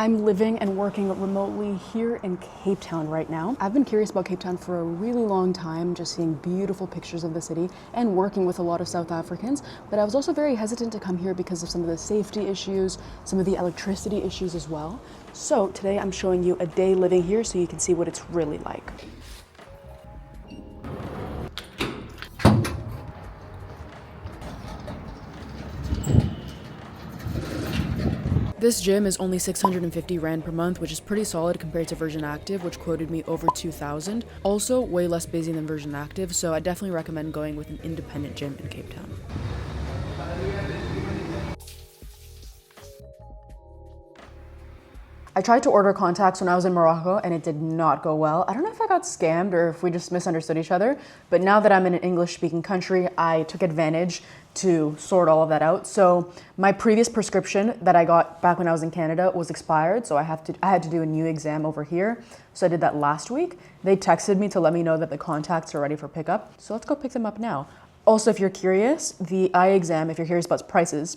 I'm living and working remotely here in Cape Town right now. I've been curious about Cape Town for a really long time, just seeing beautiful pictures of the city and working with a lot of South Africans, but I was also very hesitant to come here because of some of the safety issues, some of the electricity issues as well. So today I'm showing you a day living here so you can see what it's really like. This gym is only 650 Rand per month, which is pretty solid compared to Virgin Active, which quoted me over 2,000. Also, way less busy than Virgin Active, so I definitely recommend going with an independent gym in Cape Town. I tried to order contacts when I was in Morocco and it did not go well. I don't know if I got scammed or if we just misunderstood each other, but now that I'm in an English-speaking country, I took advantage to sort all of that out. So my previous prescription that I got back when I was in Canada was expired, so I had to do a new exam over here. So I did that last week. They texted me to let me know that the contacts are ready for pickup. So let's go pick them up now. Also, if you're curious, the eye exam, if you're curious about prices,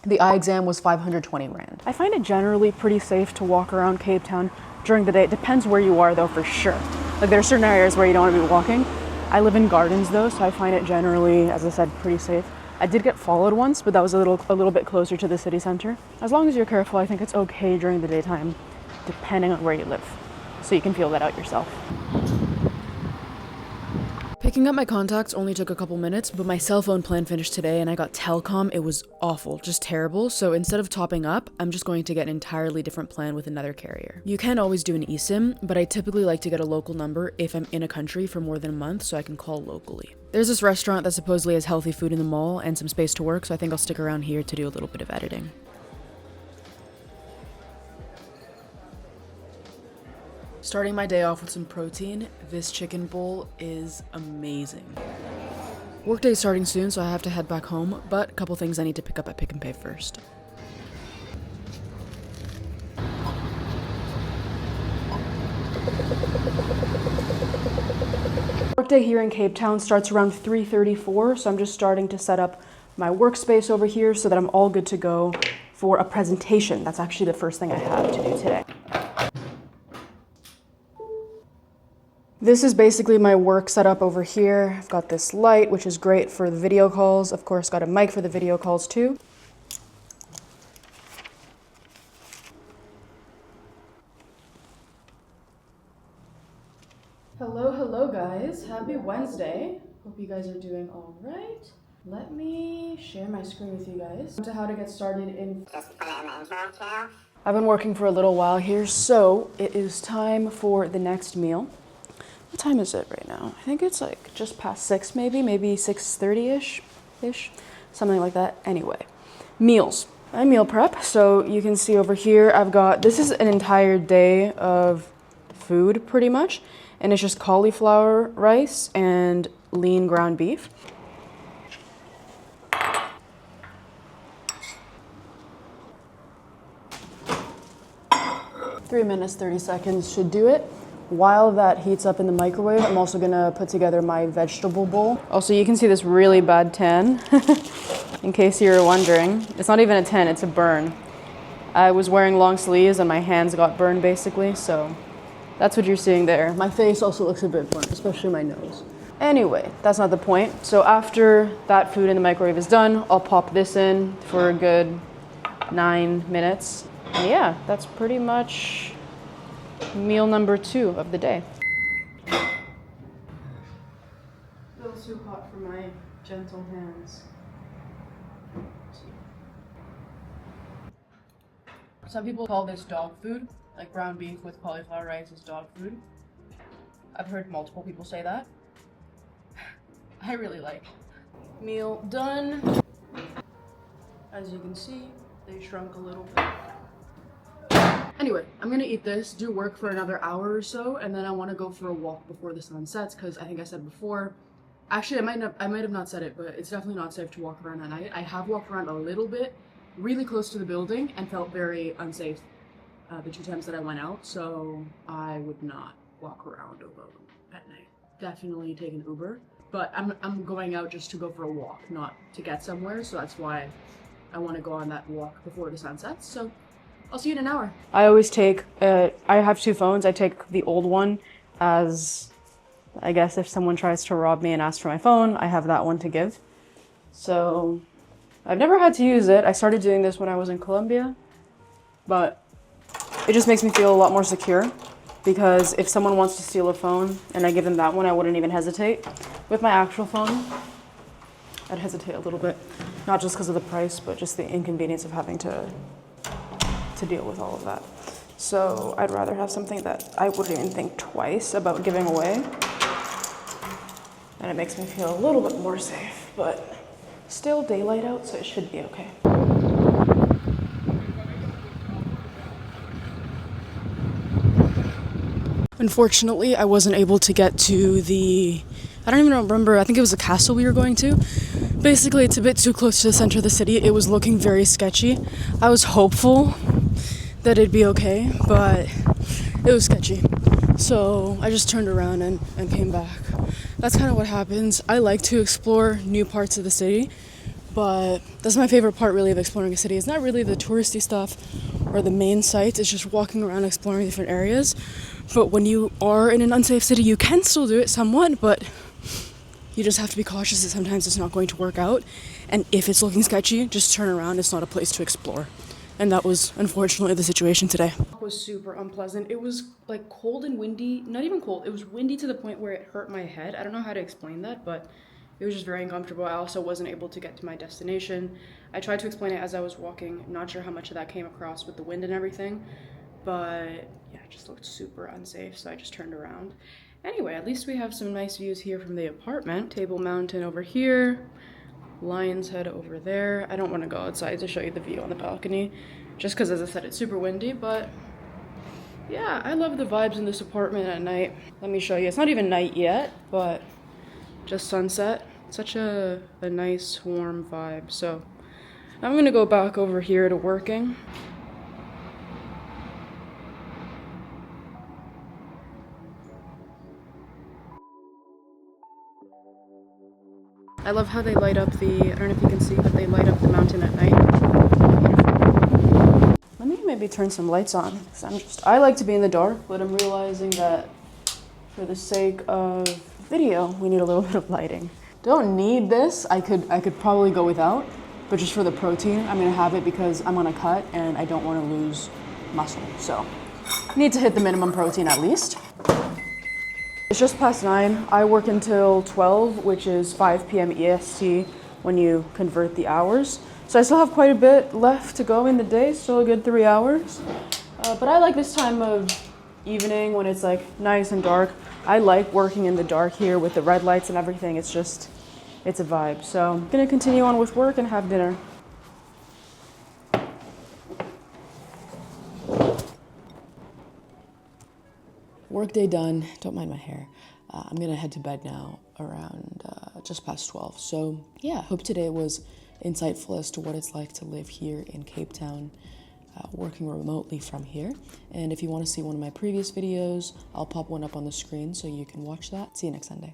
the eye exam was 520 Rand. I find it generally pretty safe to walk around Cape Town during the day. It depends where you are though, for sure. Like there are certain areas where you don't want to be walking. I live in gardens though, so I find it generally, as I said, pretty safe. I did get followed once, but that was a little bit closer to the city center. As long as you're careful, I think it's okay during the daytime, depending on where you live. So you can feel that out yourself. Picking up my contacts only took a couple minutes, but my cell phone plan finished today and I got telecom. It was awful, just terrible. So instead of topping up, I'm just going to get an entirely different plan with another carrier. You can always do an eSIM, but I typically like to get a local number if I'm in a country for more than a month so I can call locally. There's this restaurant that supposedly has healthy food in the mall and some space to work, so I think I'll stick around here to do a little bit of editing. Starting my day off with some protein, this chicken bowl is amazing. Workday's starting soon, so I have to head back home, but a couple things I need to pick up at Pick n Pay first. Workday here in Cape Town starts around 3:34, so I'm just starting to set up my workspace over here so that I'm all good to go for a presentation. That's actually the first thing I have to do today. This is basically my work setup over here. I've got this light, which is great for the video calls. Of course, got a mic for the video calls too. Hello guys. Happy Wednesday. Hope you guys are doing all right. Let me share my screen with you guys. To how to get started in... I've been working for a little while here, so it is time for the next meal. What time is it right now? I think it's like just past 6 maybe 6:30-ish, something like that. Anyway, meals. I meal prep, so you can see over here I've got, this is an entire day of food pretty much, and it's just cauliflower rice and lean ground beef. Three minutes, 30 seconds should do it. While that heats up in the microwave, I'm also gonna put together my vegetable bowl. Also, you can see this really bad tan, in case you're wondering. It's not even a tan, it's a burn. I was wearing long sleeves and my hands got burned basically, so that's what you're seeing there. My face also looks a bit burnt, especially my nose. Anyway, that's not the point. So after that food in the microwave is done, I'll pop this in for a good 9 minutes. And yeah, that's pretty much meal number 2 of the day. A little too hot for my gentle hands. Some people call this dog food, like ground beef with cauliflower rice is dog food. I've heard multiple people say that. I really like it. Meal done. As you can see, they shrunk a little bit. Anyway, I'm gonna eat this, do work for another hour or so, and then I want to go for a walk before the sun sets, because I think I said before, actually I might have not said it, but it's definitely not safe to walk around at night. I have walked around a little bit, really close to the building, and felt very unsafe the 2 times that I went out, so I would not walk around alone at night. Definitely take an Uber, but I'm going out just to go for a walk, not to get somewhere, so that's why I want to go on that walk before the sun sets. So I'll see you in an hour. I always take, I have two phones. I take the old one as, I guess if someone tries to rob me and ask for my phone, I have that one to give. So I've never had to use it. I started doing this when I was in Colombia, but it just makes me feel a lot more secure because if someone wants to steal a phone and I give them that one, I wouldn't even hesitate. With my actual phone, I'd hesitate a little bit, not just because of the price, but just the inconvenience of having to deal with all of that. So I'd rather have something that I wouldn't even think twice about giving away. And it makes me feel a little bit more safe, but still daylight out, so it should be okay. Unfortunately, I wasn't able to get to I don't even remember, I think it was a castle we were going to. Basically, it's a bit too close to the center of the city. It was looking very sketchy. I was hopeful that it'd be okay, but it was sketchy. So I just turned around and came back. That's kind of what happens. I like to explore new parts of the city, but that's my favorite part really of exploring a city. It's not really the touristy stuff or the main sites, it's just walking around exploring different areas. But when you are in an unsafe city, you can still do it somewhat, but you just have to be cautious that sometimes it's not going to work out. And if it's looking sketchy, just turn around. It's not a place to explore. And that was unfortunately the situation today. It was super unpleasant. It was like cold and windy, not even cold. It was windy to the point where it hurt my head. I don't know how to explain that, but it was just very uncomfortable. I also wasn't able to get to my destination. I tried to explain it as I was walking. Not sure how much of that came across with the wind and everything, but yeah, it just looked super unsafe. So I just turned around. Anyway, at least we have some nice views here from the apartment. Table Mountain over here. Lion's Head over there. I don't want to go outside to show you the view on the balcony, just because, as I said, it's super windy, but yeah, I love the vibes in this apartment at night. Let me show you. It's not even night yet, but just sunset. Such a nice, warm vibe. So I'm going to go back over here to working. I love how they light up I don't know if you can see, but they light up the mountain at night. Let me maybe turn some lights on, because I like to be in the dark, but I'm realizing that for the sake of video, we need a little bit of lighting. Don't need this. I could probably go without, but just for the protein, I'm gonna have it because I'm gonna cut and I don't want to lose muscle. So, need to hit the minimum protein at least. It's just past 9. I work until 12, which is 5 p.m. EST when you convert the hours. So I still have quite a bit left to go in the day, still a good 3 hours. But I like this time of evening when it's like nice and dark. I like working in the dark here with the red lights and everything. It's a vibe. So I'm gonna continue on with work and have dinner. Workday done. Don't mind my hair. I'm gonna head to bed now around just past 12. So yeah, hope today was insightful as to what it's like to live here in Cape Town, working remotely from here. And if you want to see one of my previous videos, I'll pop one up on the screen so you can watch that. See you next Sunday.